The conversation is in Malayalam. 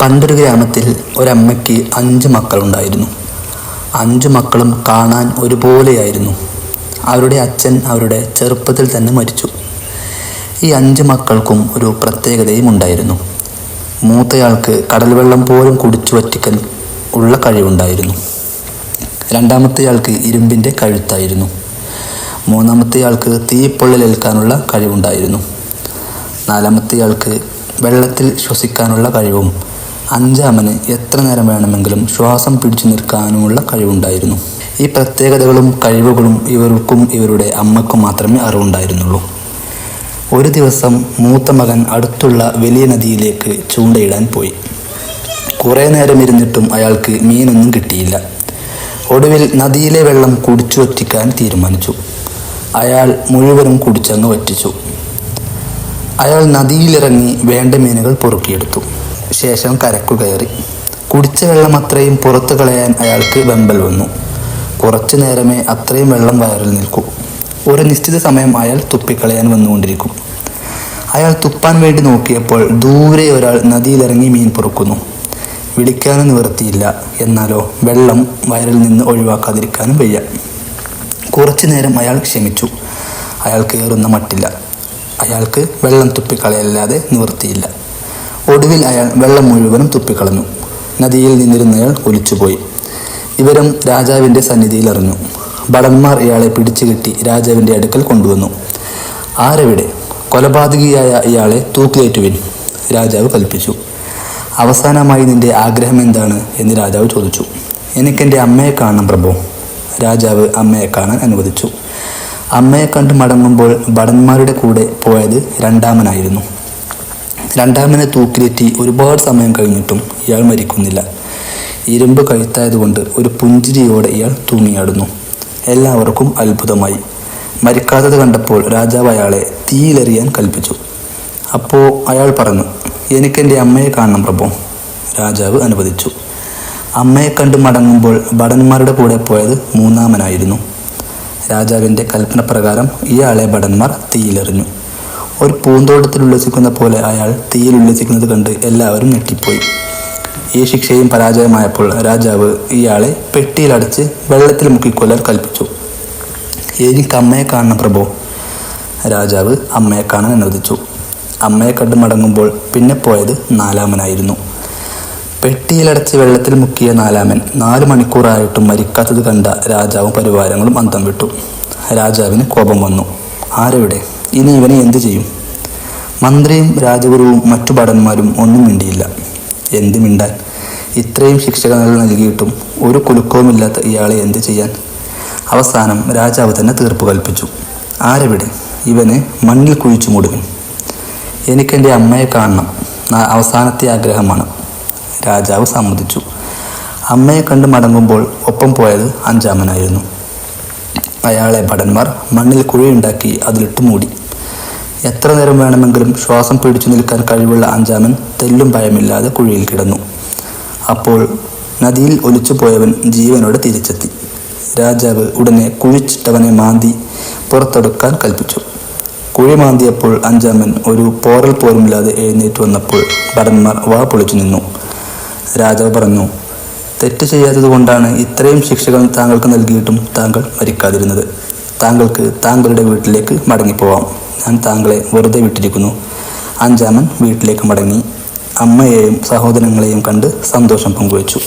പണ്ടൊരു ഗ്രാമത്തിൽ ഒരമ്മയ്ക്ക് 5 മക്കളുണ്ടായിരുന്നു. 5 മക്കളും കാണാൻ ഒരുപോലെയായിരുന്നു. അവരുടെ അച്ഛൻ അവരുടെ ചെറുപ്പത്തിൽ തന്നെ മരിച്ചു. ഈ 5 മക്കൾക്കും ഒരു പ്രത്യേകതയും ഉണ്ടായിരുന്നു. മൂത്തയാൾക്ക് കടൽവെള്ളം പോലും കുടിച്ചു വറ്റിക്കാൻ ഉള്ള കഴിവുണ്ടായിരുന്നു. രണ്ടാമത്തെയാൾക്ക് ഇരുമ്പിൻ്റെ കഴുത്തായിരുന്നു. മൂന്നാമത്തെയാൾക്ക് തീപ്പൊള്ളലേൽക്കാനുള്ള കഴിവുണ്ടായിരുന്നു. നാലാമത്തെയാൾക്ക് വെള്ളത്തിൽ ശ്വസിക്കാനുള്ള കഴിവും അഞ്ചാമന് എത്ര നേരം വേണമെങ്കിലും ശ്വാസം പിടിച്ചു നിൽക്കാനുമുള്ള കഴിവുണ്ടായിരുന്നു. ഈ പ്രത്യേകതകളും കഴിവുകളും ഇവർക്കും ഇവരുടെ അമ്മയ്ക്കും മാത്രമേ അറിവുണ്ടായിരുന്നുള്ളൂ. ഒരു ദിവസം മൂത്ത മകൻ അടുത്തുള്ള വലിയ നദിയിലേക്ക് ചൂണ്ടയിടാൻ പോയി. കുറേ നേരം ഇരുന്നിട്ടും അയാൾക്ക് മീനൊന്നും കിട്ടിയില്ല. ഒടുവിൽ നദിയിലെ വെള്ളം കുടിച്ചു വറ്റിക്കാൻ തീരുമാനിച്ചു. അയാൾ മുഴുവനും കുടിച്ചങ്ങ് വറ്റിച്ചു. അയാൾ നദിയിലിറങ്ങി വേണ്ട മീനുകൾ പൊറുക്കിയെടുത്തു. ശേഷം കരക്കു കയറി. കുടിച്ച വെള്ളം അത്രയും പുറത്തു കളയാൻ അയാൾക്ക് വെമ്പൽ വന്നു. കുറച്ചു നേരമേ അത്രയും വെള്ളം വയറിൽ നിൽക്കൂ. ഒരു നിശ്ചിത സമയം അയാൾ തുപ്പിക്കളയാൻ വന്നുകൊണ്ടിരിക്കും. അയാൾ തുപ്പാൻ വേണ്ടി നോക്കിയപ്പോൾ ദൂരെ ഒരാൾ നദിയിലിറങ്ങി മീൻ പൊറുക്കുന്നു. വിളിക്കാനും നിവൃത്തിയില്ല. എന്നാലോ വെള്ളം വയറിൽ നിന്ന് ഒഴിവാക്കാതിരിക്കാനും വയ്യ. കുറച്ചു നേരം അയാൾ ക്ഷമിച്ചു. അയാൾ കയറുന്ന മട്ടില്ല. അയാൾക്ക് വെള്ളം തുപ്പിക്കളയല്ലാതെ നിവൃത്തിയില്ല. ഒടുവിൽ അയാൾ വെള്ളം മുഴുവനും തുപ്പിക്കളഞ്ഞു. നദിയിൽ നിന്നിരുന്നയാൾ ഒലിച്ചുപോയി. വിവരം രാജാവിൻ്റെ സന്നിധിയിൽ അറിഞ്ഞു. ഭടന്മാർ ഇയാളെ പിടിച്ചു കെട്ടി രാജാവിൻ്റെ അടുക്കൽ കൊണ്ടുവന്നു. ആരെവിടെ? കൊലപാതകിയായ ഇയാളെ തൂക്കിലേറ്റുവിൻ, രാജാവ് കൽപ്പിച്ചു. അവസാനമായി നിന്റെ ആഗ്രഹം എന്താണ് എന്ന് രാജാവ് ചോദിച്ചു. എനിക്കെൻ്റെ അമ്മയെ കാണണം പ്രഭു. രാജാവ് അമ്മയെ കാണാൻ അനുവദിച്ചു. അമ്മയെ കണ്ട് മടങ്ങുമ്പോൾ ഭടന്മാരുടെ കൂടെ പോയത് രണ്ടാമനായിരുന്നു. രണ്ടാമനെ തൂക്കിലേറ്റി ഒരുപാട് സമയം കഴിഞ്ഞിട്ടും ഇയാൾ മരിക്കുന്നില്ല. ഇരുമ്പ് കഴുത്തായതുകൊണ്ട് ഒരു പുഞ്ചിരിയോടെ ഇയാൾ തൂങ്ങിയാടുന്നു. എല്ലാവർക്കും അത്ഭുതമായി. മരിക്കാത്തത് കണ്ടപ്പോൾ രാജാവ് അയാളെ തീയിലെറിയാൻ കൽപ്പിച്ചു. അപ്പോൾ അയാൾ പറഞ്ഞു, എനിക്കെൻ്റെ അമ്മയെ കാണണം പ്രഭു. രാജാവ് അനുവദിച്ചു. അമ്മയെ കണ്ട് മടങ്ങുമ്പോൾ ഭടന്മാരുടെ കൂടെ പോയത് മൂന്നാമനായിരുന്നു. രാജാവിൻ്റെ കൽപ്പന പ്രകാരം ഇയാളെ ഭടന്മാർ തീയിലെറിഞ്ഞു. ഒരു പൂന്തോട്ടത്തിൽ ഉല്ലസിക്കുന്ന പോലെ അയാൾ തീയിൽ ഉല്ലസിക്കുന്നത് കണ്ട് എല്ലാവരും ഞെട്ടിപ്പോയി. ഈ ശിക്ഷയും പരാജയമായപ്പോൾ രാജാവ് ഇയാളെ പെട്ടിയിലടച്ച് വെള്ളത്തിൽ മുക്കിക്കൊല്ലാൻ കൽപ്പിച്ചു. എനിക്ക് അമ്മയെ കാണണം പ്രഭു. രാജാവ് അമ്മയെ കാണാൻ അനുവദിച്ചു. അമ്മയെ കണ്ട് മടങ്ങുമ്പോൾ പിന്നെ പോയത് നാലാമനായിരുന്നു. പെട്ടിയിലടച്ച് വെള്ളത്തിൽ മുക്കിയ നാലാമൻ 4 മണിക്കൂറായിട്ടും മരിക്കാത്തത് കണ്ട രാജാവും പരിവാരങ്ങളും അന്തം വിട്ടു. രാജാവിന് കോപം വന്നു. ആരെവിടെ? ഇനി ഇവനെ എന്തു ചെയ്യും? മന്ത്രിയും രാജഗുരുവും മറ്റു ഭടന്മാരും ഒന്നും മിണ്ടിയില്ല. എന്ത് മിണ്ടാൻ? ഇത്രയും ശിക്ഷകൾ നൽകിയിട്ടും ഒരു കുലുക്കവുമില്ലാത്ത ഇയാളെ എന്ത് ചെയ്യാൻ? അവസാനം രാജാവ് തന്നെ തീർപ്പ് കൽപ്പിച്ചു. ആരെവിടെ? ഇവനെ മണ്ണിൽ കുഴിച്ചു മൂടുവിൻ. എനിക്കെൻ്റെ അമ്മയെ കാണണം, അവസാനത്തെ ആഗ്രഹമാണ്. രാജാവ് സമ്മതിച്ചു. അമ്മയെ കണ്ട് മടങ്ങുമ്പോൾ ഒപ്പം പോയത് അഞ്ചാമനായിരുന്നു. അയാളെ ഭടന്മാർ മണ്ണിൽ കുഴിയുണ്ടാക്കി അതിലിട്ട് മൂടി. എത്ര നേരം വേണമെങ്കിലും ശ്വാസം പിടിച്ചു നിൽക്കാൻ കഴിവുള്ള അഞ്ചാമൻ തെല്ലും ഭയമില്ലാതെ കുഴിയിൽ കിടന്നു. അപ്പോൾ നദിയിൽ ഒലിച്ചു പോയവൻ ജീവനോടെ തിരിച്ചെത്തി. രാജാവ് ഉടനെ കുഴിച്ചിട്ടവനെ മാന്തി പുറത്തെടുക്കാൻ കൽപ്പിച്ചു. കുഴി മാന്തിയപ്പോൾ അഞ്ചാമൻ ഒരു പോറൽ പോലുമില്ലാതെ എഴുന്നേറ്റ് വന്നപ്പോൾ ഭടന്മാർ വാ പൊളിച്ചു നിന്നു. രാജാവ് പറഞ്ഞു, തെറ്റ് ചെയ്യാത്തത് കൊണ്ടാണ് ഇത്രയും ശിക്ഷകൾ താങ്കൾക്ക് നൽകിയിട്ടും താങ്കൾ മരിക്കാതിരുന്നത്. താങ്കൾക്ക് താങ്കളുടെ വീട്ടിലേക്ക് മടങ്ങിപ്പോവാം. ഞാൻ താങ്കളെ വെറുതെ വിട്ടിരിക്കുന്നു. അഞ്ചാമൻ വീട്ടിലേക്ക് മടങ്ങി അമ്മയെയും സഹോദരങ്ങളെയും കണ്ട് സന്തോഷം പങ്കുവച്ചു.